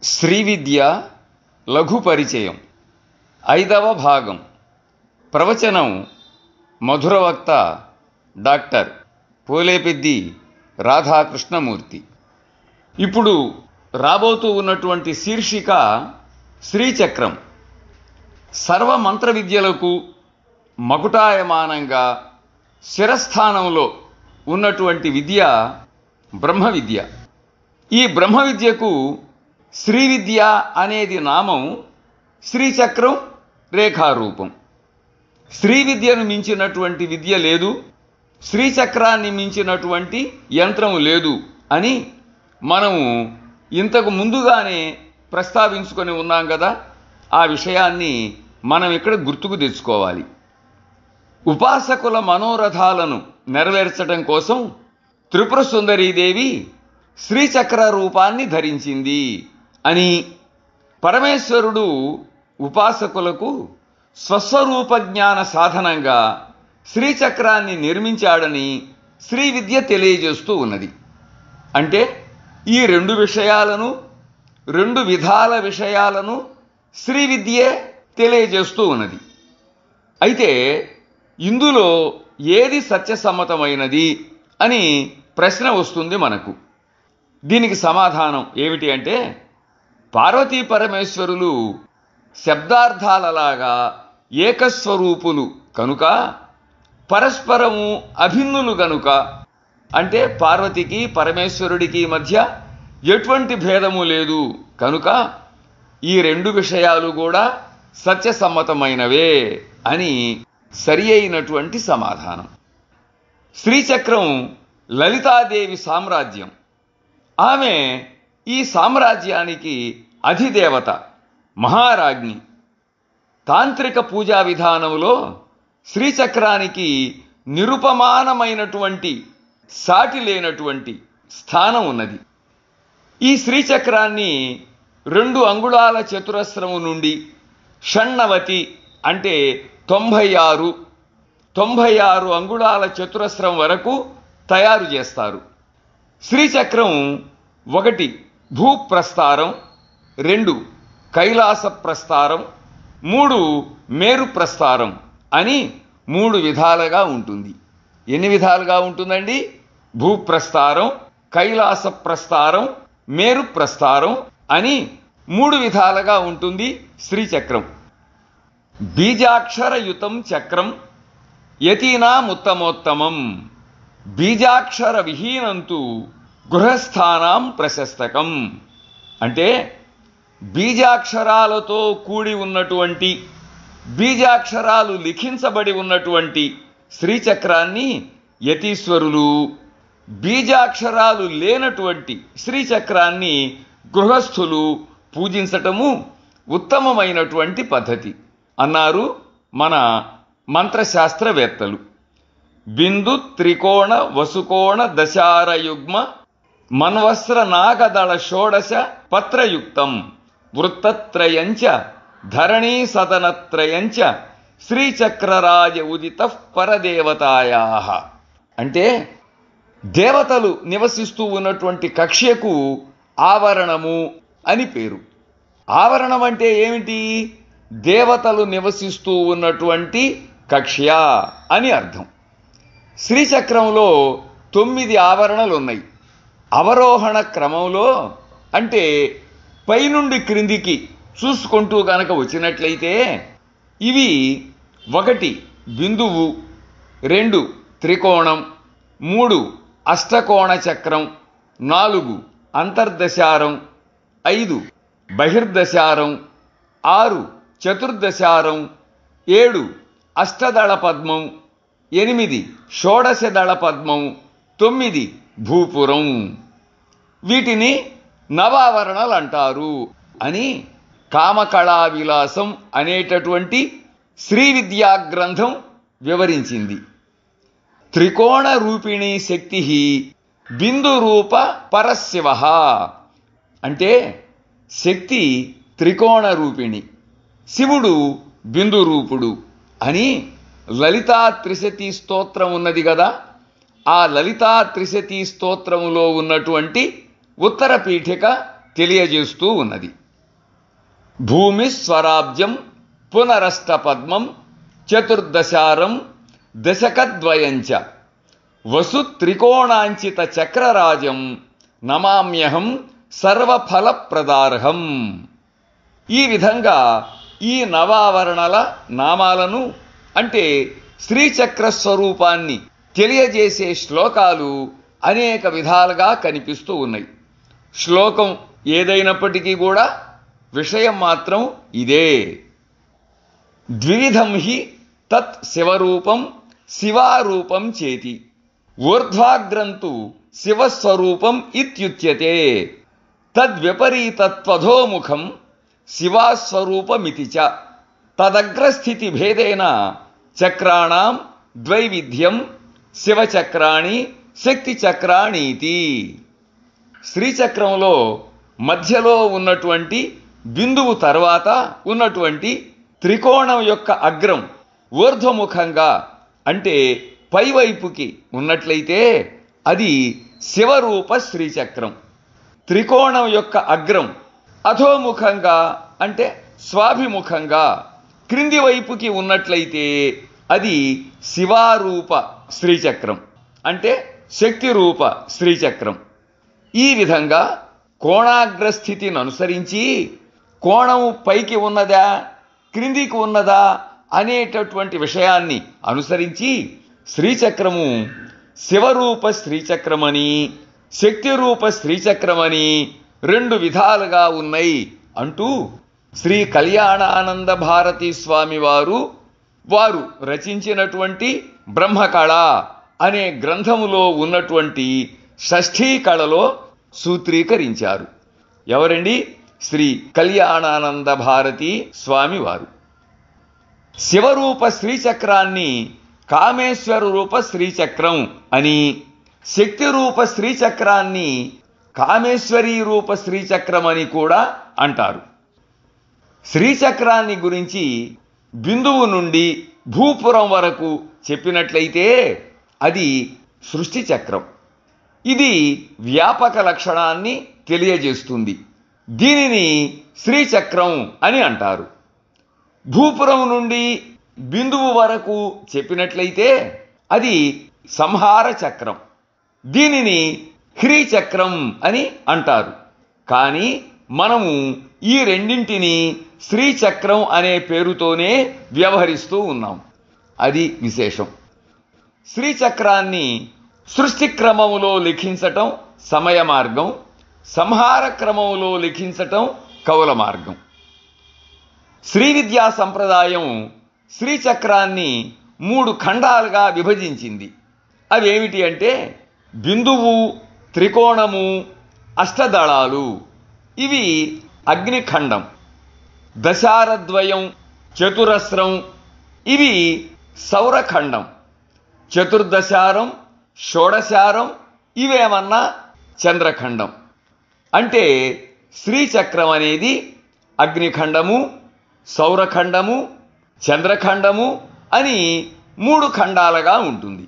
శ్రీవిద్య లఘు పరిచయం 5వ భాగం. ప్రవచనం మధురవక్త డాక్టర్ పోలేపెద్ది రాధాకృష్ణమూర్తి. ఇప్పుడు రాబోతూ ఉన్నటువంటి శీర్షిక శ్రీచక్రం. సర్వమంత్ర విద్యలకు మకుటాయమానంగా శిరస్థానంలో ఉన్నటువంటి విద్య బ్రహ్మ విద్య. ఈ బ్రహ్మ విద్యకు శ్రీవిద్య అనేది నామం, శ్రీచక్రం రేఖారూపం. శ్రీవిద్యను మించినటువంటి విద్య లేదు, శ్రీచక్రాన్ని మించినటువంటి యంత్రం లేదు అని మనము ఇంతకు ముందుగానే ప్రస్తావించుకొని ఉన్నాం కదా. ఆ విషయాన్ని మనం ఇక్కడ గుర్తుకు తెచ్చుకోవాలి. ఉపాసకుల మనోరథాలను నెరవేర్చడం కోసం త్రిపుర సుందరీదేవి శ్రీచక్ర రూపాన్ని ధరించింది అని, పరమేశ్వరుడు ఉపాసకులకు స్వస్వరూప జ్ఞాన సాధనంగా శ్రీచక్రాన్ని నిర్మించాడని శ్రీ విద్య తెలియజేస్తూ ఉన్నది. అంటే ఈ రెండు విధాల విషయాలను శ్రీ విద్యే తెలియజేస్తూ ఉన్నది. అయితే ఇందులో ఏది సత్యసమ్మతమైనది అని ప్రశ్న వస్తుంది మనకు. దీనికి సమాధానం ఏమిటి అంటే, పార్వతీ పరమేశ్వరులు శబ్దార్థాలలాగా ఏకస్వరూపులు కనుక, పరస్పరము అభిన్నులు గనుక, అంటే పార్వతికి పరమేశ్వరుడికి మధ్య ఎటువంటి భేదము లేదు కనుక ఈ రెండు విషయాలు కూడా సత్యసమ్మతమైనవే అని సరి అయినటువంటి సమాధానం. శ్రీచక్రం లలితాదేవి సామ్రాజ్యం. ఆమె ఈ సామ్రాజ్యానికి అధిదేవత, మహారాజ్ఞి. తాంత్రిక పూజా విధానంలో శ్రీచక్రానికి నిరుపమానమైనటువంటి, సాటి లేనటువంటి స్థానం ఉన్నది. ఈ శ్రీచక్రాన్ని 2 అంగుళాల చతురస్రము నుండి షణ్ణవతి అంటే 96 అంగుళాల చతురస్రం వరకు తయారు చేస్తారు. శ్రీచక్రం 1 భూప్రస్తారం, 2 కైలాస ప్రస్తారం, 3 మేరు ప్రస్తారం అని 3 విధాలుగా ఉంటుంది. ఎన్ని విధాలుగా ఉంటుందండి? భూప్రస్తారం, కైలాస ప్రస్తారం, మేరు ప్రస్తారం అని 3 విధాలుగా ఉంటుంది శ్రీచక్రం. బీజాక్షరయుతం చక్రం యతీనాముత్తమోత్తమం, బీజాక్షర విహీనంతు గృహస్థానాం ప్రశస్తకం. అంటే బీజాక్షరాలతో కూడి ఉన్నటువంటి, బీజాక్షరాలు లిఖించబడి ఉన్నటువంటి శ్రీచక్రాన్ని యతీశ్వరులు, బీజాక్షరాలు లేనటువంటి శ్రీచక్రాన్ని గృహస్థులు పూజించటము ఉత్తమమైనటువంటి పద్ధతి అన్నారు మన మంత్రశాస్త్రవేత్తలు. బిందు త్రికోణ వసుకోణ దశారయుగ్మ మన్వస్త్ర నాగదళ షోడశ పత్రయుక్తం వృత్తత్రయంచ ధరణీ సదనత్రయంచ శ్రీచక్రరాజ ఉదిత పరదేవతాయాః. అంటే దేవతలు నివసిస్తూ ఉన్నటువంటి కక్ష్యకు ఆవరణము అని పేరు. ఆవరణం అంటే ఏమిటి? దేవతలు నివసిస్తూ ఉన్నటువంటి కక్ష్య అని అర్థం. శ్రీచక్రంలో 9 ఆవరణలు ఉన్నాయి. అవరోహణ క్రమంలో, అంటే పైనుండి క్రిందికి చూసుకుంటూ గనక వచ్చినట్లయితే ఇవి 1 బిందువు, 2 త్రికోణం, 3 అష్టకోణ చక్రం, 4 అంతర్దశారం, 5 బహిర్దశారం, 6 చతుర్దశారం, 7 అష్టదళ పద్మం, 8 షోడశదళ పద్మం, 9 భూపురం. వీటిని నవావరణలు అంటారు అని కామకళా విలాసం అనేటటువంటి శ్రీ విద్యా గ్రంథం వివరించింది. త్రికోణ రూపిణీ శక్తి బిందు రూప పరశివ. అంటే శక్తి త్రికోణ రూపిణి, శివుడు బిందు రూపుడు అని లలితా త్రిశతి స్తోత్రం ఉన్నది కదా. ఆ లలితా త్రిశతి స్తోత్రములో ఉన్నటువంటి ఉత్తర పీఠిక తెలియజేస్తూ ఉన్నది. భూమి స్వరాబ్జం పునరష్టపద్మం చతుర్దశారం దశకద్వయంచ వసు త్రికోణాంచిత చక్రరాజం నమామ్యహం సర్వఫలప్రదార్హం. ఈ విధంగా ఈ నవావరణల నామాలను అంటే శ్రీచక్ర స్వరూపాన్ని తెలియజేసే శ్లోకాలు అనేక విధాలుగా కనిపిస్తూ ఉన్నాయి. శ్లోకం ఏదైనప్పటికీ కూడా విషయం మాత్రం ఇదే. ద్విధం హి తత్ శివరూపం శివారూపం చేతి ఊర్ధ్వాగ్రంతు శివస్వరూపం ఇత్యుచ్యతే తద్విపరీతత్వధోముఖం శివాస్వరూపమితి చ తదగ్రస్థితి భేదేన చక్రాణం ద్వైవిధ్యం శివచక్రాణి శక్తి చక్రాణీతి. శ్రీచక్రంలో మధ్యలో ఉన్నటువంటి బిందువు తర్వాత ఉన్నటువంటి త్రికోణం యొక్క అగ్రం ఊర్ధ్వముఖంగా అంటే పైవైపుకి ఉన్నట్లయితే అది శివరూప శ్రీచక్రం. త్రికోణం యొక్క అగ్రం అధోముఖంగా అంటే స్వాభిముఖంగా క్రింది వైపుకి ఉన్నట్లయితే అది శివారూప శ్రీచక్రం అంటే శక్తి రూప శ్రీచక్రం. ఈ విధంగా కోణాగ్రస్థితిని అనుసరించి కోణం పైకి ఉన్నదా క్రిందికి ఉన్నదా అనేటటువంటి విషయాన్ని అనుసరించి శ్రీచక్రము శివరూప శ్రీచక్రమని శక్తి రూప శ్రీచక్రమని రెండు విధాలుగా ఉన్నాయి అంటూ శ్రీ కళ్యాణానంద భారతీ స్వామి వారు రచించినటువంటి బ్రహ్మకళ అనే గ్రంథములో ఉన్నటువంటి షష్ఠీ కళలో సూత్రీకరించారు. ఎవరండి? శ్రీ కళ్యాణానంద భారతీ స్వామి వారు. శివరూప శ్రీచక్రాన్ని కామేశ్వర రూప శ్రీచక్రం అని, శక్తి రూప శ్రీచక్రాన్ని కామేశ్వరీ రూప శ్రీచక్రం అని కూడా అంటారు. శ్రీచక్రాన్ని గురించి బిందువు నుండి భూపురం వరకు చెప్పినట్లయితే అది సృష్టి చక్రం. ఇది వ్యాపక లక్షణాన్ని తెలియజేస్తుంది. దీనిని శ్రీచక్రం అని అంటారు. భూపురం నుండి బిందువు వరకు చెప్పినట్లయితే అది సంహార చక్రం. దీనిని హ్రీచక్రం అని అంటారు. కానీ మనము ఈ రెండింటిని శ్రీచక్రం అనే పేరుతోనే వ్యవహరిస్తూ ఉన్నాం. అది విశేషం. శ్రీచక్రాన్ని సృష్టి క్రమములో లిఖించటం సమయ మార్గం, సంహార క్రమములో లిఖించటం కౌల మార్గం. శ్రీ విద్యా సంప్రదాయం శ్రీచక్రాన్ని 3 ఖండాలుగా విభజించింది. అవేమిటి అంటే బిందువు, త్రికోణము, అష్టదళాలు. ఇవి అగ్నిఖండం. దశారద్వయం, చతురస్రం ఇవి సౌరఖండం. చతుర్దశారం, షోడశారం ఇవేమన్నా చంద్రఖండం. అంటే శ్రీచక్రం అనేది అగ్నిఖండము, సౌరఖండము, చంద్రఖండము అని 3 ఖండాలుగా ఉంటుంది.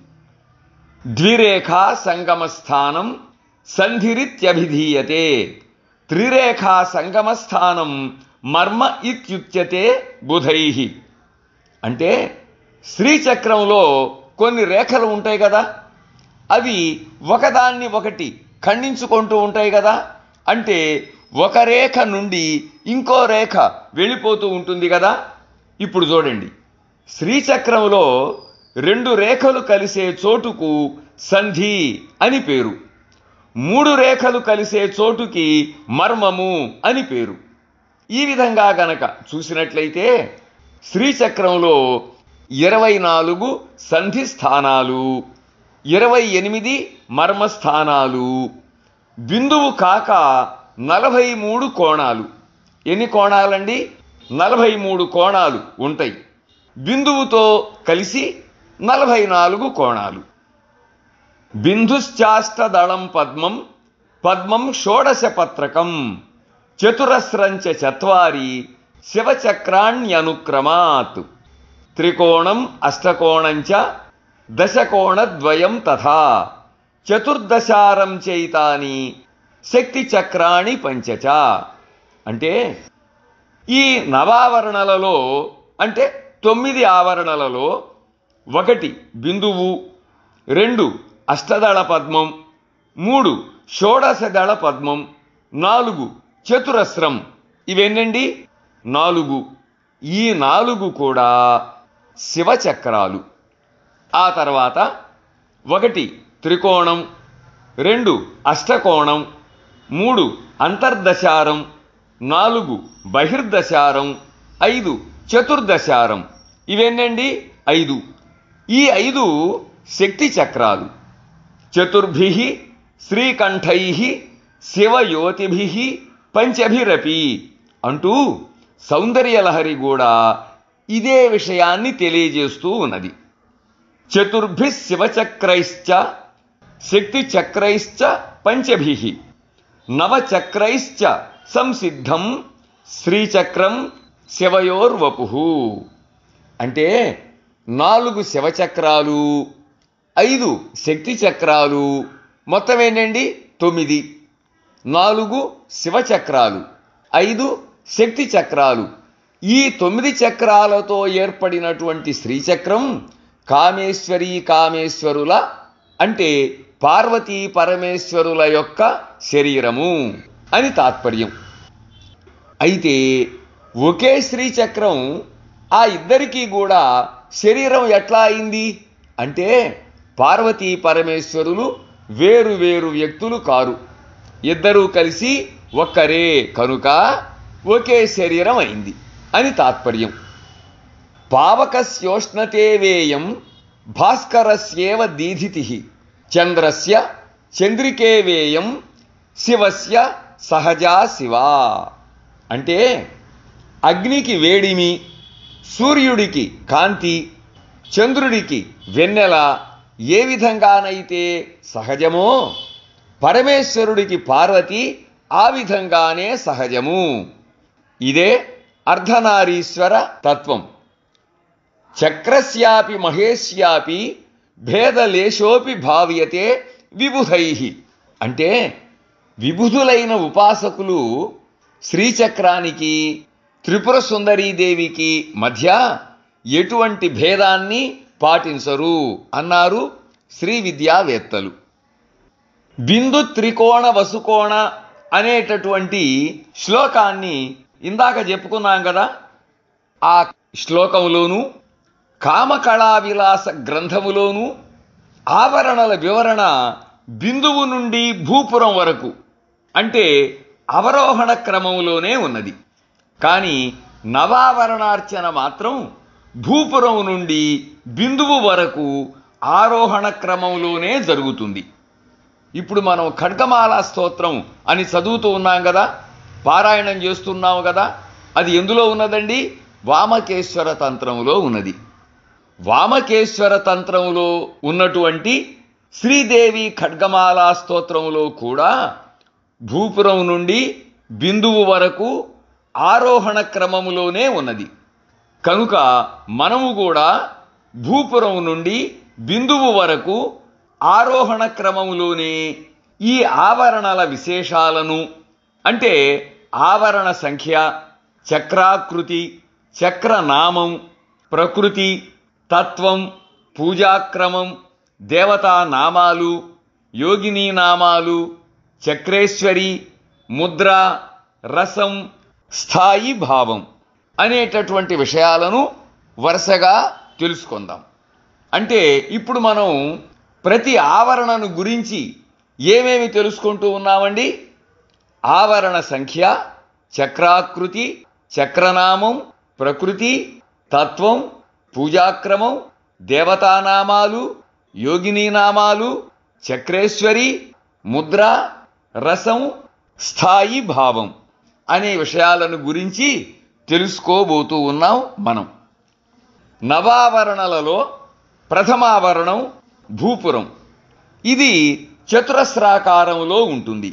ద్విరేఖా సంగమ స్థానం సంధిరిత్యభిధీయతే త్రిరేఖా సంగమ స్థానం మర్మ ఇత్యుచ్యతే బుధైః. అంటే శ్రీచక్రంలో కొన్ని రేఖలు ఉంటాయి కదా, అవి ఒకదాన్ని ఒకటి ఖండించుకుంటూ ఉంటాయి కదా. అంటే ఒక రేఖ నుండి ఇంకో రేఖ వెళ్ళిపోతూ ఉంటుంది కదా. ఇప్పుడు చూడండి, శ్రీచక్రంలో 2 రేఖలు కలిసే చోటుకు సంధి అని పేరు, 3 రేఖలు కలిసే చోటుకి మర్మము అని పేరు. ఈ విధంగా గనక చూసినట్లయితే శ్రీచక్రంలో 24 సంధి స్థానాలు, 28 మర్మస్థానాలు, బిందువు కాక 43 కోణాలు. ఎన్ని కోణాలండి? 43 కోణాలు ఉంటాయి. బిందువుతో కలిసి 44 కోణాలు. బిందుశ్చాష్టదళం పద్మం పద్మం షోడశపత్రకం చతురస్రంచ చత్వారి శివచక్రాణ్యనుక్రమాత్ త్రికోణం అష్టకోణంచ దశకోణద్వయం తథా చతుర్దశారం చైతాని శక్తి చక్రాణి పంచచ. అంటే ఈ నవావరణలలో అంటే 9 ఆవరణలలో 1 బిందువు, 2 అష్టదళ పద్మం, 3 షోడశదళ పద్మం, 4 చతురస్రం. ఇవేనండి 4. ఈ 4 కూడా శివచక్రాలు. ఆ తర్వాత 1 త్రికోణం, 2 అష్టకోణం, 3 అంతర్దశారం, 4 బహిర్దశారం, 5 చతుర్దశారం. ఇవేనండి 5. ఈ 5 శక్తి చక్రాలు. చతుర్భిః శ్రీకంఠైః శివయోతిభిః పంచభిరపి అంటూ సౌందర్యలహరి కూడా ఇదే విషయాన్ని తెలియజేస్తూ ఉన్నది. చతుర్భిః శివచక్రైశ్చ శక్తి చక్రైశ్చ పంచభిః నవచక్రైశ్చ సంసిద్ధం శ్రీచక్రం శివయోర్వపుః. అంటే 4 శివచక్రాలు, 5 శక్తి చక్రాలు, మొత్తం ఏంటండి 9. 4 శివచక్రాలు, 5 శక్తి చక్రాలు. ఈ 9 చక్రాలతో ఏర్పడినటువంటి శ్రీచక్రం కామేశ్వరీ కామేశ్వరుల అంటే పార్వతీ పరమేశ్వరుల యొక్క శరీరము అని తాత్పర్యం. అయితే ఒకే శ్రీచక్రం ఆ ఇద్దరికీ కూడా శరీరం ఎట్లా అయింది అంటే పార్వతీ పరమేశ్వరులు వేరు వేరు వ్యక్తులు కారు, ఇద్దరూ కలిసి ఒక్కరే కనుక ఒకే శరీరం అయింది అని తాత్పర్యం. పావకస్యోష్ణతే వేయం భాస్కరస్యేవ దీధితిః చంద్రస్య చంద్రికే వేయం శివస్య సహజా శివా. అంటే అగ్నికి వేడిమి, సూర్యుడికి కాంతి, చంద్రుడికి వెన్నెల ఏ విధంగానైతే సహజమో పరమేశ్వరుడికి పార్వతి ఆ విధంగానే సహజము. ఇదే అర్ధనారీశ్వర తత్వం. చక్రస్యాపి మహేశ్యాపి భేదలేశోపి భావ్యతే విబుధైః. అంటే విబుధులైన ఉపాసకులు శ్రీచక్రానికి త్రిపుర సుందరీదేవికి మధ్య ఎటువంటి భేదాన్ని పాటించరు అన్నారు శ్రీ విద్యావేత్తలు. బిందు త్రికోణ వసుకోణ అనేటటువంటి శ్లోకాన్ని ఇందాక చెప్పుకున్నాం కదా. ఆ శ్లోకంలోనూ కామకళా విలాస గ్రంథములోనూ ఆవరణల వివరణ బిందువు నుండి భూపురం వరకు అంటే అవరోహణ క్రమంలోనే ఉన్నది. కానీ నవావరణార్చన మాత్రం భూపురం నుండి బిందువు వరకు ఆరోహణ క్రమంలోనే జరుగుతుంది. ఇప్పుడు మనం ఖడ్గమాలా స్తోత్రం అని చదువుతూ ఉన్నాం కదా, పారాయణం చేస్తున్నాం కదా. అది ఎందులో ఉన్నదండి? వామకేశ్వర తంత్రములో ఉన్నది. వామకేశ్వర తంత్రములో ఉన్నటువంటి శ్రీదేవి ఖడ్గమాలా స్తోత్రములో కూడా భూపురం నుండి బిందువు వరకు ఆరోహణ క్రమములోనే ఉన్నది. కనుక మనము కూడా భూపురం నుండి బిందువు వరకు ఆరోహణ క్రమములోనే ఈ ఆవరణల విశేషాలను అంటే ఆవరణ సంఖ్య, చక్రాకృతి, చక్రనామం, ప్రకృతి, తత్వం, పూజాక్రమం, దేవతా నామాలు, యోగినీ నామాలు, చక్రేశ్వరి, ముద్ర, రసం, స్థాయి భావం అనేటటువంటి విషయాలను వరుసగా తెలుసుకుందాం. అంటే ఇప్పుడు మనం ప్రతి ఆవరణను గురించి ఏమేమి తెలుసుకుంటూ ఉన్నామండి? ఆవరణ సంఖ్య, చక్రాకృతి, చక్రనామం, ప్రకృతి, తత్వం, పూజాక్రమం, దేవతానామాలు, యోగినీ నామాలు, చక్రేశ్వరి, ముద్ర, రసం, స్థాయి భావం అనే విషయాలను గురించి తెలుసుకోబోతూ ఉన్నాం మనం. నవావరణలలో ప్రథమావరణం భూపురం. ఇది చతురస్రాకారంలో ఉంటుంది.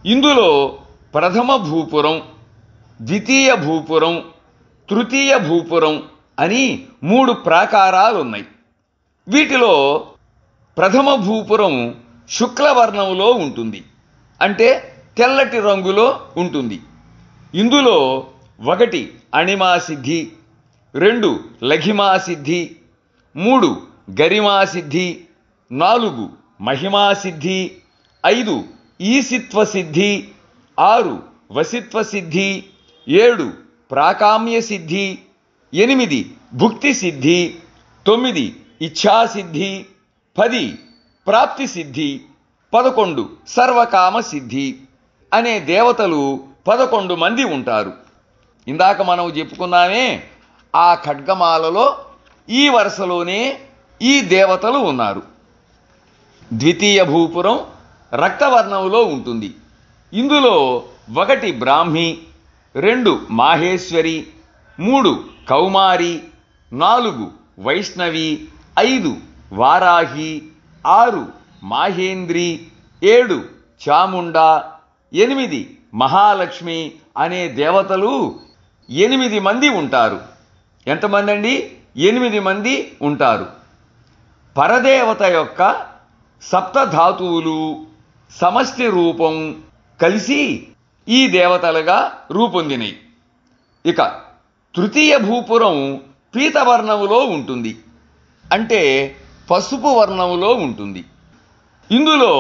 ఇందులో ప్రథమ భూపురం, ద్వితీయ భూపురం, తృతీయ భూపురం అని 3 ప్రాకారాలున్నాయి. వీటిలో ప్రథమ భూపురం శుక్లవర్ణంలో ఉంటుంది. అంటే తెల్లటి రంగులో ఉంటుంది. ఇందులో 1 అణిమా సిద్ధి, 2 లఘిమా సిద్ధి, 3 గరిమా సిద్ధి, 4 మహిమా సిద్ధి, 5 ఈసిత్వ సిద్ధి, 6 వసిత్వ సిద్ధి, 7 ప్రాకామ్య సిద్ధి, 8 భుక్తి సిద్ధి, 9 ఇచ్ఛా సిద్ధి, 10 ప్రాప్తి సిద్ధి, 11 సర్వకామ సిద్ధి అనే దేవతలు 11 మంది ఉంటారు. ఇందాక మనం చెప్పుకున్నామే, ఆ ఖడ్గమాలలో ఈ వరుసలోనే ఈ దేవతలు ఉన్నారు. ద్వితీయ భూపురం రక్తవర్ణంలో ఉంటుంది. ఇందులో 1 బ్రాహ్మి, 2 మాహేశ్వరి, 3 కౌమారి, 4 వైష్ణవి, 5 వారాహి, 6 మాహేంద్రి, 7 చాముండా, 8 మహాలక్ష్మి అనే దేవతలు 8 మంది ఉంటారు. ఎంతమంది అండి? 8 మంది ఉంటారు. పరదేవత యొక్క సప్తధాతువులు సమష్టి రూపం కలిసి ఈ దేవతలుగా రూపొందినాయి. ఇక తృతీయ భూపురం పీతవర్ణములో ఉంటుంది, అంటే పసుపు వర్ణములో ఉంటుంది. ఇందులో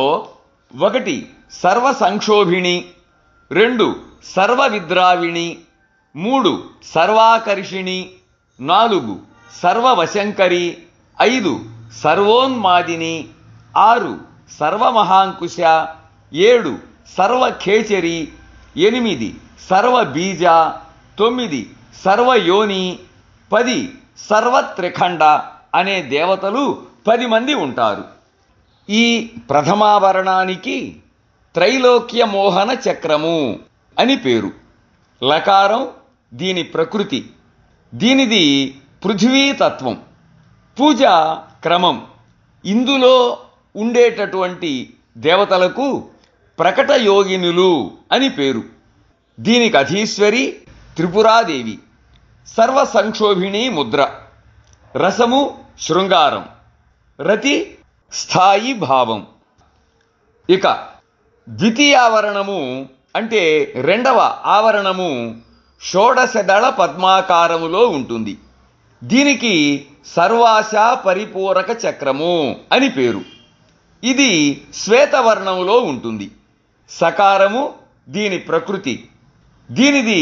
1 సర్వ సంక్షోభిణి, 2 సర్వ విద్రావిణి, 3 సర్వాకర్షిణి, 4 సర్వవశంకరి, 5 సర్వోన్మాదిని, 6 సర్వమహాంకుశ, 7 సర్వఖేచరి, 8 సర్వబీజ, 9 సర్వయోని, 10 సర్వత్రిఖండ అనే దేవతలు 10 మంది ఉంటారు. ఈ ప్రథమావరణానికి త్రైలోక్య మోహన చక్రము అని పేరు. లకారం దీని ప్రకృతి, దీనిది పృథ్వీతత్వం. పూజ క్రమం, ఇందులో ఉండేటటువంటి దేవతలకు ప్రకట యోగినులు అని పేరు. దీనికి అధీశ్వరి త్రిపురాదేవి. సర్వ సంక్షోభిణి ముద్ర, రసము శృంగారం, రతి స్థాయి భావం. ఇక ద్వితీయావరణము అంటే 2వ ఆవరణము షోడశదళ పద్మాకారములో ఉంటుంది. దీనికి సర్వాశా పరిపూరక చక్రము అని పేరు. ఇది శ్వేతవర్ణములో ఉంటుంది. సకారము దీని ప్రకృతి, దీనిది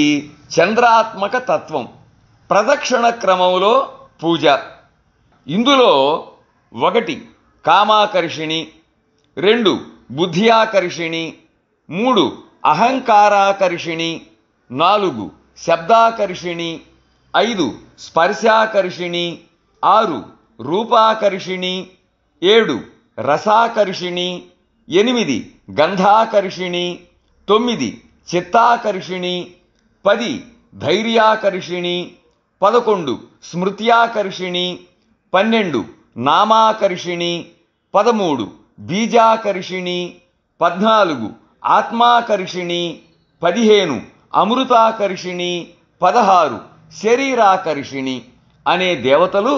చంద్రాత్మక తత్వం. ప్రదక్షిణ క్రమములో పూజ. ఇందులో 1 కామాకర్షిణి, 2 బుద్ధ్యాకర్షిణి, 3 అహంకారాకర్షిణి, 4 శబ్దాకర్షిణి, 5 స్పర్శాకర్షిణి, 6 రూపాకర్షిణి, 7 రసాకర్షిణి, 8 గంధాకర్షిణి, 9 చిత్తాకర్షిణి, 10 ధైర్యాకర్షిణి, 11 స్మృత్యాకర్షిణి, 12 నామాకర్షిణి, 13 బీజాకర్షిణి, 14 ఆత్మాకర్షిణి, 15 అమృతాకర్షిణి, 16 శరీరాకర్షిణి అనే దేవతలు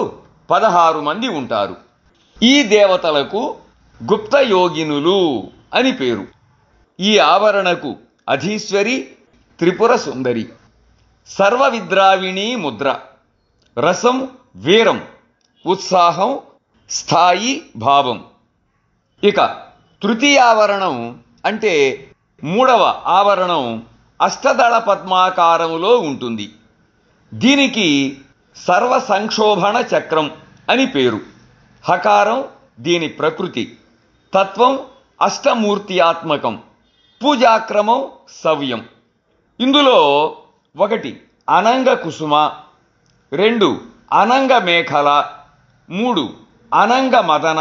16 మంది ఉంటారు. ఈ దేవతలకు గుప్త యోగినులు అని పేరు. ఈ ఆవరణకు అధీశ్వరి త్రిపుర సుందరి. సర్వ విద్రావిణి ముద్ర, రసం వీరం, ఉత్సాహం స్థాయి భావం. ఇక తృతీయావరణం అంటే 3వ ఆవరణం అష్టదళ పద్మాకారములో ఉంటుంది. దీనికి సర్వ సంక్షోభణ చక్రం అని పేరు. హకారం దీని ప్రకృతి, తత్వం అష్టమూర్త్యాత్మకం, పూజాక్రమం సవ్యం. ఇందులో 1 అనంగ కుసుమ, 2 అనంగ మేఖల, 3 అనంగ మదన,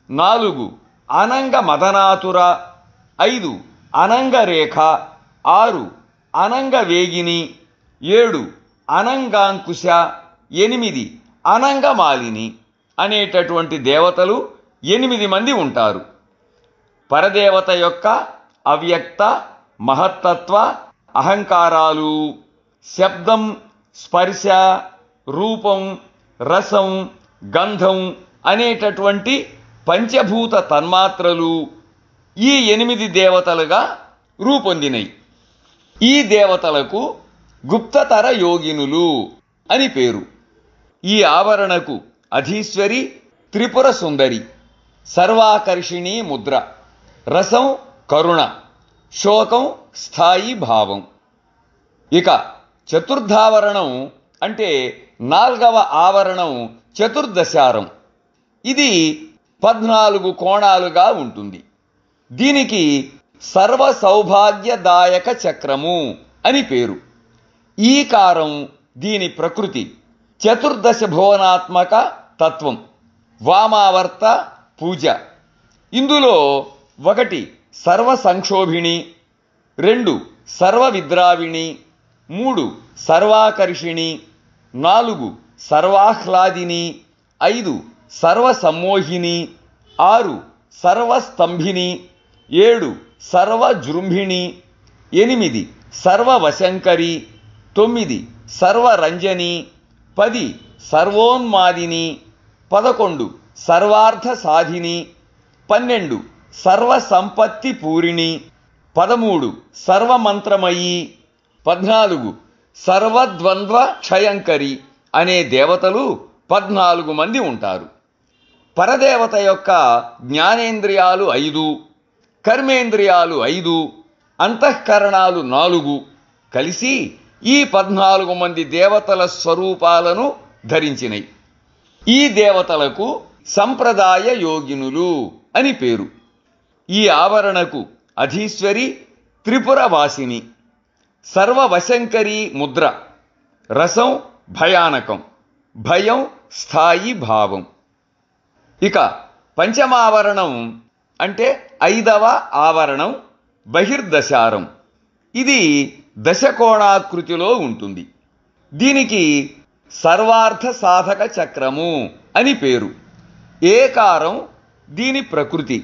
4 అనంగ మదనాతుర, 5 అనంగ రేఖ, 6 అనంగ వేగిని, 7 అనంగాంకుశ, 8 అనంగమాలిని అనేటటువంటి దేవతలు 8 మంది ఉంటారు. పరదేవత యొక్క అవ్యక్త మహత్తత్వ అహంకారాలు శబ్దం, స్పర్శ, రూపం, రసం, గంధం అనేటటువంటి పంచభూత తన్మాత్రలు ఈ 8 దేవతలుగా రూపొందినై. ఈ దేవతలకు గుప్తతర యోగినులు అని పేరు. ఈ ఆవరణకు అధీశ్వరి త్రిపుర సుందరి, సర్వాకర్షిణీ ముద్ర, రసం కరుణ, శోకం స్థాయి భావం. ఇక చతుర్థావరణం అంటే 4వ ఆవరణం చతుర్దశారం. ఇది 14 కోణాలుగా ఉంటుంది. దీనికి సర్వ సౌభాగ్యదాయక చక్రము అని పేరు. ఈ కారం దీని ప్రకృతి చతుర్దశ భువనాత్మక తత్వం, వామావర్త పూజ. ఇందులో 1 సర్వ సంక్షోభిణి, 2 సర్వ విద్రావిణి, 3 సర్వాకర్షిణి, 4 సర్వాహ్లాదిని, 5 సర్వ సమ్మోహిని, 6 సర్వస్తంభిని, 7 సర్వజృంభిణి, 8 సర్వవశంకరి, 9 సర్వరంజని, 10 సర్వోన్మాదిని, 11 సర్వార్థ సాధిని, 12 సర్వసంపత్తి పూరిణి, 13 సర్వమంత్రమయీ, 14 సర్వద్వంద్వ క్షయంకరి అనే దేవతలు 14 మంది ఉంటారు. పరదేవత యొక్క జ్ఞానేంద్రియాలు 5, కర్మేంద్రియాలు 5, అంతఃకరణాలు 4 కలిసి ఈ 14 మంది దేవతల స్వరూపాలను ధరించినై. ఈ దేవతలకు సంప్రదాయ యోగినులు అని పేరు. ఈ ఆవరణకు అధీశ్వరి త్రిపుర వాసిని, సర్వవశంకరీ ముద్ర, రసం భయానకం, భయం స్థాయి భావం. ఇక పంచమావరణం అంటే 5వ ఆవరణం బహిర్దశారం. ఇది దశకోణాకృతిలో ఉంటుంది. దీనికి సర్వార్థ సాధక చక్రము అని పేరు. ఏకారం దీని ప్రకృతి,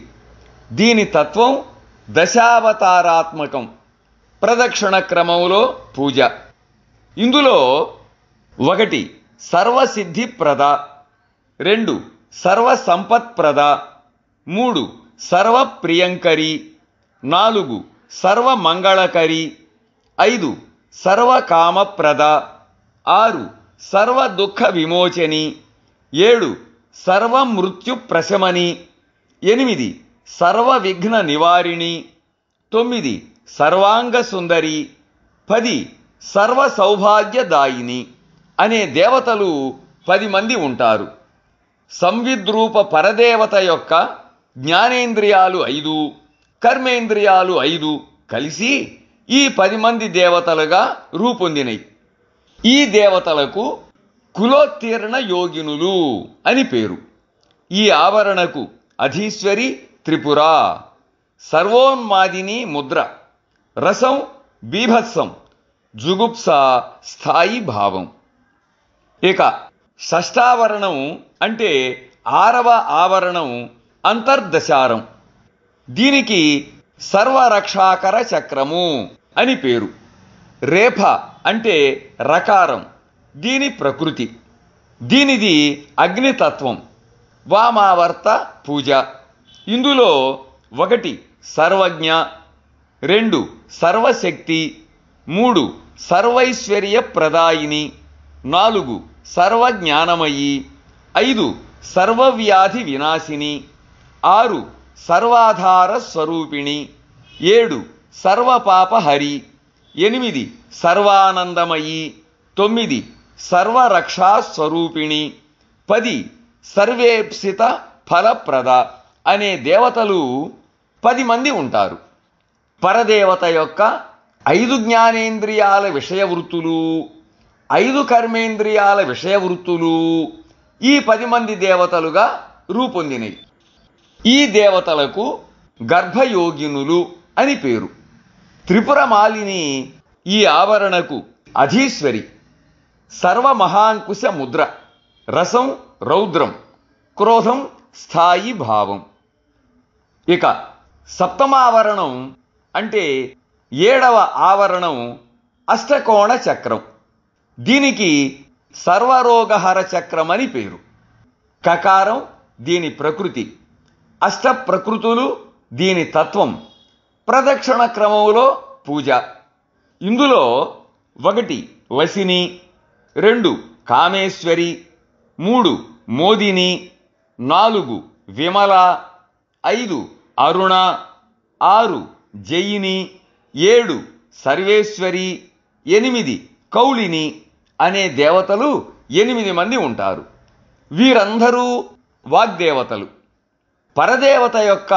దీని తత్వం దశావతారాత్మకం, ప్రదక్షిణ క్రమంలో పూజ. ఇందులో 1 సర్వసిద్ధిప్రద, 2 సర్వసంపత్ప్రద, 3 సర్వప్రియంకరి, 4 సర్వమంగళకరి, 5 సర్వకామప్రద, 6 సర్వదుఃఖ విమోచని, 7 సర్వమృత్యు ప్రశమని, 8 సర్వవిఘ్న నివారిణి, 9 సర్వాంగ సుందరి, 10 సర్వ సౌభాగ్యదాయిని అనే దేవతలు 10 మంది ఉంటారు. సంవిద్రూప పరదేవత యొక్క జ్ఞానేంద్రియాలు 5, కర్మేంద్రియాలు 5 కలిసి ఈ 10 మంది దేవతలుగా రూపొందినై. ఈ దేవతలకు కులోత్తీర్ణ యోగినులు అని పేరు. ఈ ఆవరణకు అధీశ్వరి త్రిపుర, సర్వోన్మాదిని ముద్ర, రసం బీభత్సం, జుగుప్స స్థాయి భావం. ఇక షష్ఠావరణం అంటే 6వ ఆవరణం అంతర్దశారం. దీనికి సర్వరక్షాకర చక్రము అని పేరు. రేఫ అంటే రకారం, దీని ప్రకృతి, దీనిది అగ్నితత్వం, వామావర్త పూజ. ఇందులో 1 సర్వజ్ఞ, 2 సర్వశక్తి, 3 సర్వైశ్వర్య ప్రదాయిని, 4 సర్వజ్ఞానమయీ, 5 సర్వవ్యాధి వినాశిని, 6 సర్వాధార స్వరూపిణి, 7 సర్వపాపహరి, 8 సర్వానందమయీ, 9 సర్వరక్షా స్వరూపిణి, 10 సర్వేప్సిత ఫలప్రద అనే దేవతలు 10 మంది ఉంటారు. పరదేవత యొక్క 5 జ్ఞానేంద్రియాల విషయవృత్తులు, 5 కర్మేంద్రియాల విషయవృత్తులు ఈ 10 మంది దేవతలుగా రూపొందినై. ఈ దేవతలకు గర్భయోగినులు అని పేరు. త్రిపురమాలిని ఈ ఆవరణకు అధీశ్వరి, సర్వమహాంకుశ ముద్ర, రసం రౌద్రం, క్రోధం స్థాయి భావం. ఇక సప్తమావరణం అంటే 7వ ఆవరణం అష్టకోణ చక్రం. దీనికి సర్వరోగహర చక్రం అని పేరు. కకారం దీని ప్రకృతి, అష్ట ప్రకృతులు దీని తత్వం, ప్రదక్షిణ క్రమంలో పూజ. ఇందులో 1 వసిని, 2 కామేశ్వరి, 3 మోదిని, 4 విమల, 5 అరుణ, 6 జయిని, 7 సర్వేశ్వరి, 8 కౌలిని అనే దేవతలు 8 మంది ఉంటారు. వీరందరూ వాగ్దేవతలు. పరదేవత యొక్క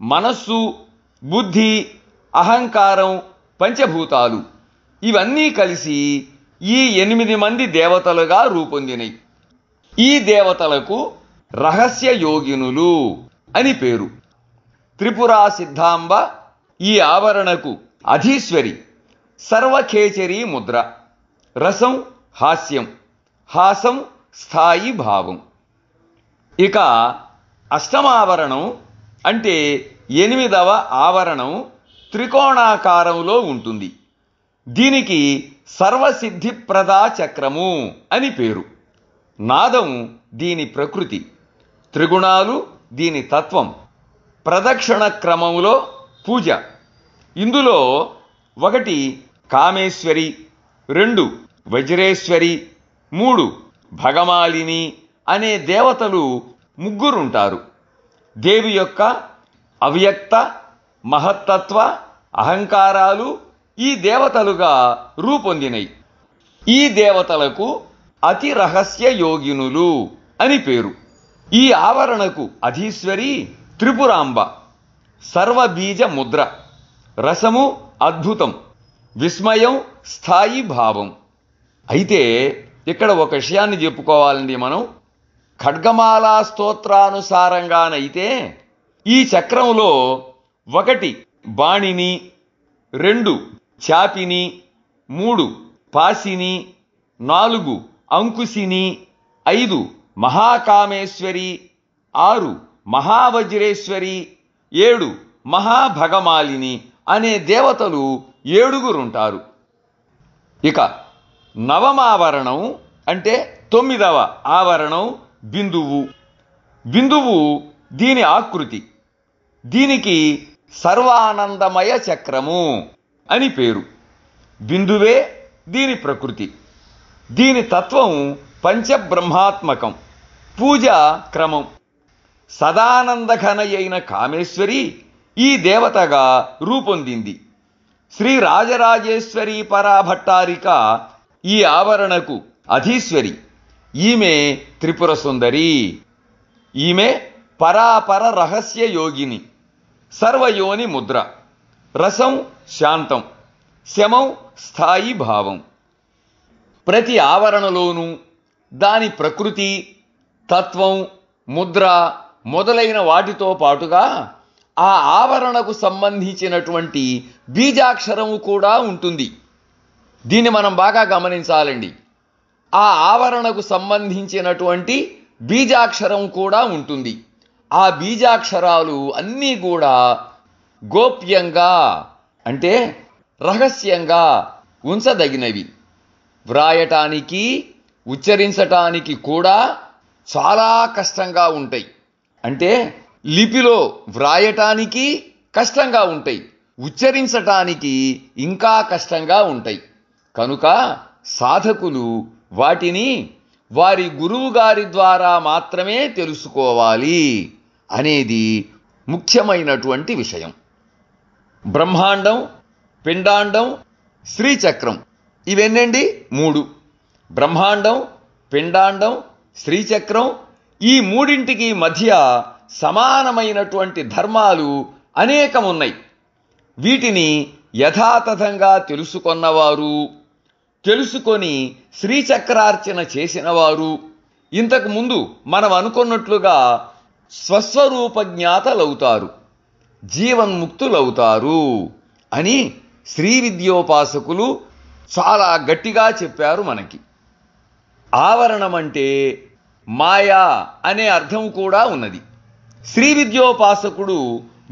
మనస్సు, బుద్ధి, అహంకారం, పంచభూతాలు ఇవన్నీ కలిసి ఈ 8 మంది దేవతలుగా రూపొందినవి. ఈ దేవతలకు రహస్య యోగినులు అని పేరు. త్రిపురా సిద్ధాంబ ఈ ఆవరణకు అధీశ్వరి. సర్వఖేచరీ ముద్ర. రసం హాస్యం, హాసం స్థాయి భావం. ఇక అష్టమావరణం అంటే 8వ ఆవరణం త్రికోణాకారంలో ఉంటుంది. దీనికి సర్వసిద్ధిప్రదా చక్రము అని పేరు. నాదం దీని ప్రకృతి, త్రిగుణాలు దీని తత్వం, ప్రదక్షిణ క్రమంలో పూజ. ఇందులో 1 కామేశ్వరి, 2 వజ్రేశ్వరి, 3 భగమాలిని అనే దేవతలు 3 ఉంటారు. దేవి యొక్క అవ్యక్త, మహత్తత్వ, అహంకారాలు ఈ దేవతలుగా రూపొందినై. ఈ దేవతలకు అతి రహస్య యోగినులు అని పేరు. ఈ ఆవరణకు అధీశ్వరి త్రిపురాంబ. సర్వబీజ ముద్ర. రసము అద్భుతం, విస్మయం స్థాయి భావం. అయితే ఇక్కడ ఒక విషయాన్ని చెప్పుకోవాలండి మనం. ఖడ్గమాలా స్తోత్రానుసారంగానైతే ఈ చక్రంలో 1 బాణిని, 2 చాపిని, 3 పాసిని, 4 అంకుశిని, 5 మహాకామేశ్వరి, 6 మహావజ్రేశ్వరి, 7 మహాభగమాలిని అనే దేవతలు 7 ఉంటారు. ఇక నవమావరణం అంటే 9వ ఆవరణం బిందువు. బిందువు దీని ఆకృతి. దీనికి సర్వానందమయ చక్రము అని పేరు. బిందువే దీని ప్రకృతి. దీని తత్వం పంచబ్రహ్మాత్మకం. పూజ క్రమం. సదానందఘనయైన కామేశ్వరి ఈ దేవతగా రూపొందింది. శ్రీ రాజరాజేశ్వరి పరాభట్టారిక ఈ ఆవరణకు అధీశ్వరి. ఈమె త్రిపుర సుందరి. ఈమె పరాపర రహస్య యోగిని. సర్వయోని ముద్ర. రసం శాంతం, శమం స్థాయి భావం. ప్రతి ఆవరణలోనూ దాని ప్రకృతి, తత్వం, ముద్ర మొదలైన వాటితో పాటుగా ఆ ఆవరణకు సంబంధించినటువంటి బీజాక్షరము కూడా ఉంటుంది. దీన్ని మనం బాగా గమనించాలండి. ఆ ఆవరణకు సంబంధించినటువంటి బీజాక్షరం కూడా ఉంటుంది. ఆ బీజాక్షరాలు అన్నీ కూడా గోప్యంగా అంటే రహస్యంగా ఉంచదగినవి. వ్రాయటానికి, ఉచ్చరించటానికి కూడా చాలా కష్టంగా ఉంటాయి. అంటే లిపిలో వ్రాయటానికి కష్టంగా ఉంటాయి, ఉచ్చరించటానికి ఇంకా కష్టంగా ఉంటాయి. కనుక సాధకులు వాటిని వారి గురువుగారి ద్వారా మాత్రమే తెలుసుకోవాలి అనేది ముఖ్యమైనటువంటి విషయం. బ్రహ్మాండం, పిండాండం, శ్రీచక్రం ఇవెన్నండి? 3. బ్రహ్మాండం, పిండాండం, శ్రీచక్రం ఈ మూడింటికి మధ్య సమానమైనటువంటి ధర్మాలు అనేకమున్నాయి. వీటిని యథాతథంగా తెలుసుకొన్నవారు, తెలుసుకొని శ్రీచక్రార్చన చేసినవారు ఇంతకు ముందు మనం అనుకున్నట్లుగా స్వస్వరూప జ్ఞాతలవుతారు, జీవన్ముక్తులవుతారు అని శ్రీ విద్యోపాసకులు చాలా గట్టిగా చెప్పారు మనకి. ఆవరణం అంటే మాయా అనే అర్థం కూడా ఉన్నది. శ్రీ విద్యోపాసకుడు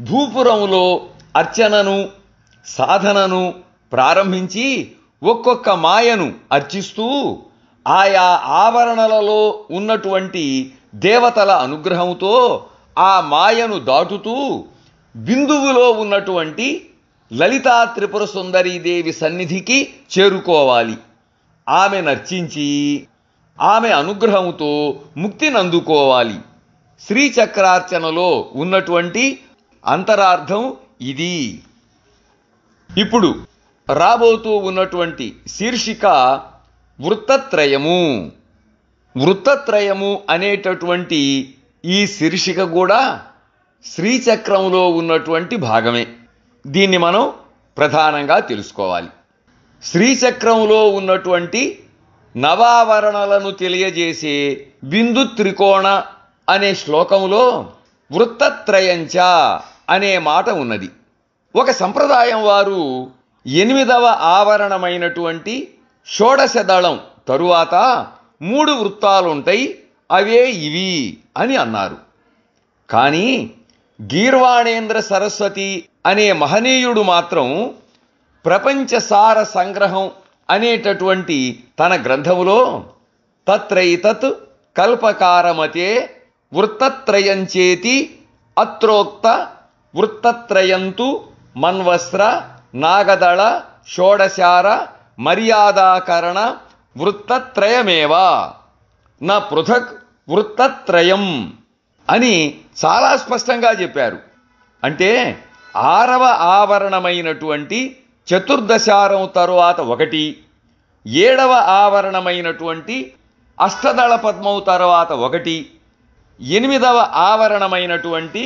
భూపురంలో అర్చనను, సాధనను ప్రారంభించి ఒక్కొక్క మాయను అర్చిస్తూ ఆయా ఆవరణలలో ఉన్నటువంటి దేవతల అనుగ్రహంతో ఆ మాయను దాటుతూ బిందువులో ఉన్నటువంటి లలితా త్రిపుర సుందరీదేవి సన్నిధికి చేరుకోవాలి. ఆమె నర్చించి ఆమె అనుగ్రహంతో ముక్తిని అందుకోవాలి. శ్రీచక్రార్చనలో ఉన్నటువంటి అంతరార్థం ఇది. ఇప్పుడు రాబోతూ ఉన్నటువంటి శీర్షిక వృత్తత్రయము. వృత్తత్రయము అనేటటువంటి ఈ శీర్షిక కూడా శ్రీచక్రంలో ఉన్నటువంటి భాగమే. దీన్ని మనం ప్రధానంగా తెలుసుకోవాలి. శ్రీచక్రంలో ఉన్నటువంటి నవావరణలను తెలియజేసే బిందు త్రికోణ అనే శ్లోకంలో వృత్తత్రయంచ అనే మాట ఉన్నది. ఒక సంప్రదాయం వారు 8వ ఆవరణమైనటువంటి షోడశదళం తరువాత 3 వృత్తాలుంటాయి, అవే ఇవి అని అన్నారు. కానీ గీర్వాణేంద్ర సరస్వతి అనే మహనీయుడు మాత్రం ప్రపంచసార సంగ్రహం అనేటటువంటి తన గ్రంథములో తత్రైతత్ కల్పకారమతే వృత్తత్రయంచేతి అత్రోక్త వృత్తత్రయంతు మన్వస్త్ర నాగదళ షోడశార మర్యాదాకరణ వృత్తత్రయమేవా నా పృథక్ వృత్తత్రయం అని చాలా స్పష్టంగా చెప్పారు. అంటే 6వ ఆవరణమైనటువంటి చతుర్దశారం తరువాత 1, 7వ ఆవరణమైనటువంటి అష్టదళ పద్మం తరువాత 1, 8వ ఆవరణమైనటువంటి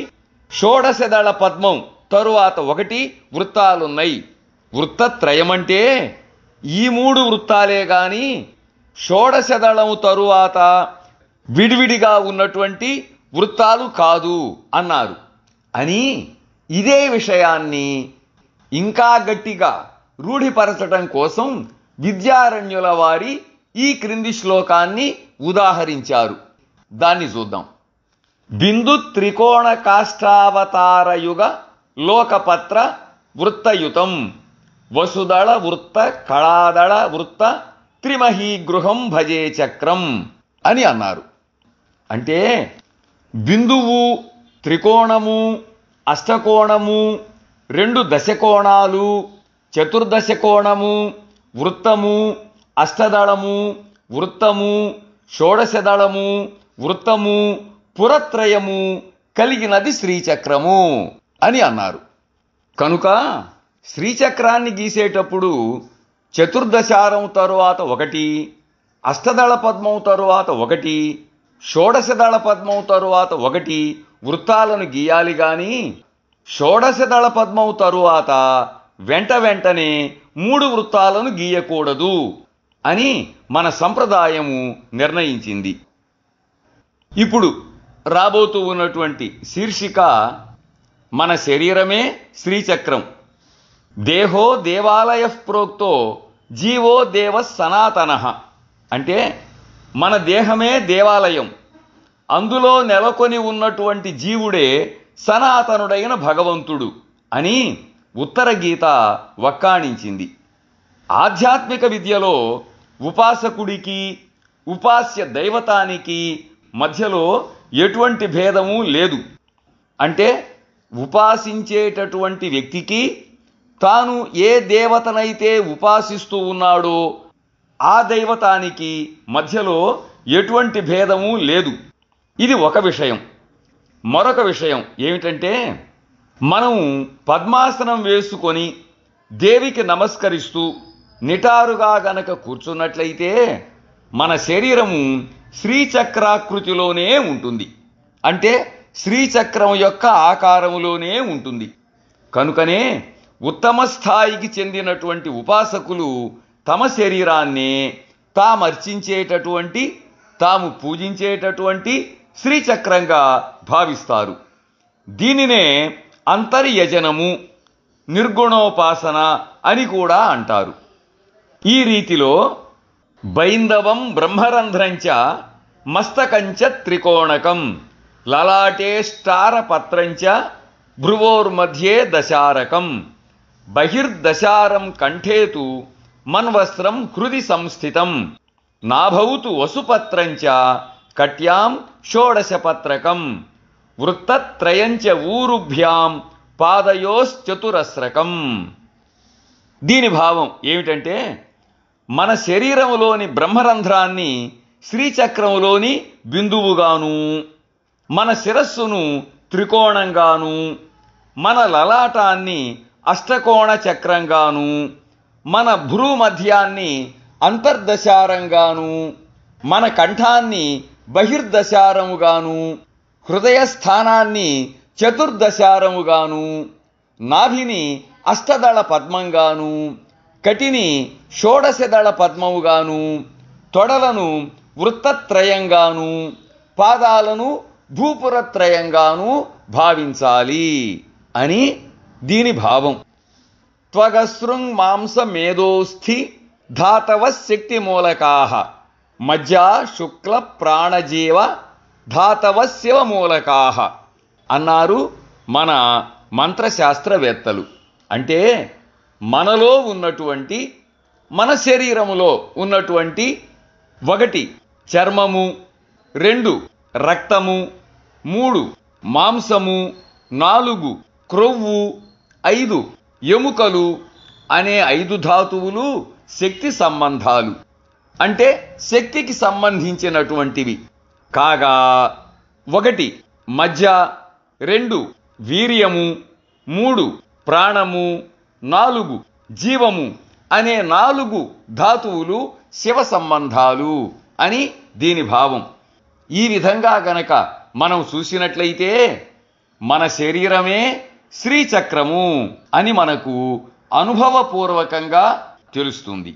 షోడశదళ పద్మం తరువాత 1 వృత్తాలున్నాయి. వృత్తత్రయం అంటే ఈ 3 వృత్తాలే గాని షోడశదళం తరువాత విడివిడిగా ఉన్నటువంటి వృత్తాలు కాదు అన్నారు. అని ఇదే విషయాన్ని ఇంకా గట్టిగా రూఢిపరచటం కోసం విద్యారణ్యుల వారి ఈ క్రింది శ్లోకాన్ని ఉదాహరించారు. దాన్ని చూద్దాం. బిందు త్రికోణ కాష్టావతారయుగ లోకపత్ర వృత్తయుతం వసుదళ వృత్త కళాదళ వృత్త త్రిమహీగృహం భజే చక్రం అని అన్నారు. అంటే బిందువు, త్రికోణము, అష్టకోణము, 2 దశకోణాలు, చతుర్దశకోణము, వృత్తము, అష్టదళము, వృత్తము, షోడశదళము, వృత్తము, పురత్రయము కలిగినది శ్రీచక్రము అని అన్నారు. కనుక శ్రీచక్రాన్ని గీసేటప్పుడు చతుర్దశారం తరువాత 1, అష్టదళ పద్మం తరువాత 1, షోడశదళ పద్మం తరువాత 1 వృత్తాలను గీయాలి గాని షోడశదళ పద్మం తరువాత వెంటనే 3 వృత్తాలను గీయకూడదు అని మన సంప్రదాయము నిర్ణయించింది. ఇప్పుడు రాబోతూ ఉన్నటువంటి శీర్షిక మన శరీరమే శ్రీచక్రం. దేహో దేవాలయ ప్రోక్తో జీవో దేవ సనాతనః. అంటే మన దేహమే దేవాలయం, అందులో నెలకొని ఉన్నటువంటి జీవుడే సనాతనుడైన భగవంతుడు అని ఉత్తర గీత వక్కాణించింది. ఆధ్యాత్మిక విద్యలో ఉపాసకుడికి ఉపాస్య దైవతానికి మధ్యలో ఎటువంటి భేదము లేదు. అంటే ఉపాసించేటటువంటి వ్యక్తికి తాను ఏ దేవతనైతే ఉపాసిస్తూ ఉన్నాడో ఆ దైవతానికి మధ్యలో ఎటువంటి భేదము లేదు. ఇది ఒక విషయం. మరొక విషయం ఏమిటంటే మనం పద్మాసనం వేసుకొని దేవికి నమస్కరిస్తూ నిటారుగా గనక కూర్చున్నట్లయితే మన శరీరము శ్రీచక్రాకృతిలోనే ఉంటుంది. అంటే శ్రీచక్రం యొక్క ఆకారములోనే ఉంటుంది. కనుకనే ఉత్తమ స్థాయికి చెందినటువంటి ఉపాసకులు తమ శరీరాన్ని తామర్చించేటటువంటి, తాము పూజించేటటువంటి శ్రీచక్రంగా భావిస్తారు. దీనినే అంతర్యజనము, నిర్గుణోపాసన అని కూడా అంటారు. ఈ రీతిలో బైందవం బ్రహ్మరంధ్రంచ మస్తకంచ త్రికోణకం లలాటే స్టారపత్రంచ భ్రువోర్మధ్యే దశారకం బహిర్దశారం కంఠేతు మన్వస్త్రం హృది సంస్థితం నాభౌతు వసుపత్రంచ కట్యాం షోడశపత్రకం వృత్తత్రయంచ ఊరుభ్యాం పాదయోశ్చతురస్రకం. దీని భావం ఏమిటంటే, మన శరీరములోని బ్రహ్మరంధ్రాన్ని శ్రీచక్రములోని బిందువుగాను, మన శిరస్సును త్రికోణంగాను, మన లలాటాన్ని అష్టకోణ చక్రంగాను, మన భ్రూమధ్యాన్ని అంతర్దశారంగాను, మన కంఠాన్ని బహిర్దశారముగాను, హృదయస్థానాన్ని చతుర్దశారముగాను, నాభిని అష్టదళ పద్మంగాను, కటిని షోడశదళ పద్మముగాను, తొడలను వృత్తత్రయంగాను, పాదాలను భూపురత్రయంగాను భావించాలి అని దీని భావం. త్వగశృంగ్ మాంస మేధోస్థి ధాతవ శక్తి మూలకాః మజ్జా శుక్ల ప్రాణజీవ ధాతవ శివ మూలకాః అన్నారు మన మంత్రశాస్త్రవేత్తలు. అంటే మనలో ఉన్నటువంటి, మన శరీరములో ఉన్నటువంటి 1 చర్మము, 2 రక్తము, 3 మాంసము, 4 క్రొవ్వు, 5 ఎముకలు అనే 5 ధాతువులు శక్తి సంబంధాలు, అంటే శక్తికి సంబంధించినటువంటివి కాగా, 1 మజ్జ, 2 వీర్యము, 3 ప్రాణము, 4 జీవము అనే 4 ధాతువులు శివ సంబంధాలు అని దీని భావం. ఈ విధంగా గనక మనం చూసినట్లయితే మన శరీరమే శ్రీచక్రము అని మనకు అనుభవపూర్వకంగా తెలుస్తుంది.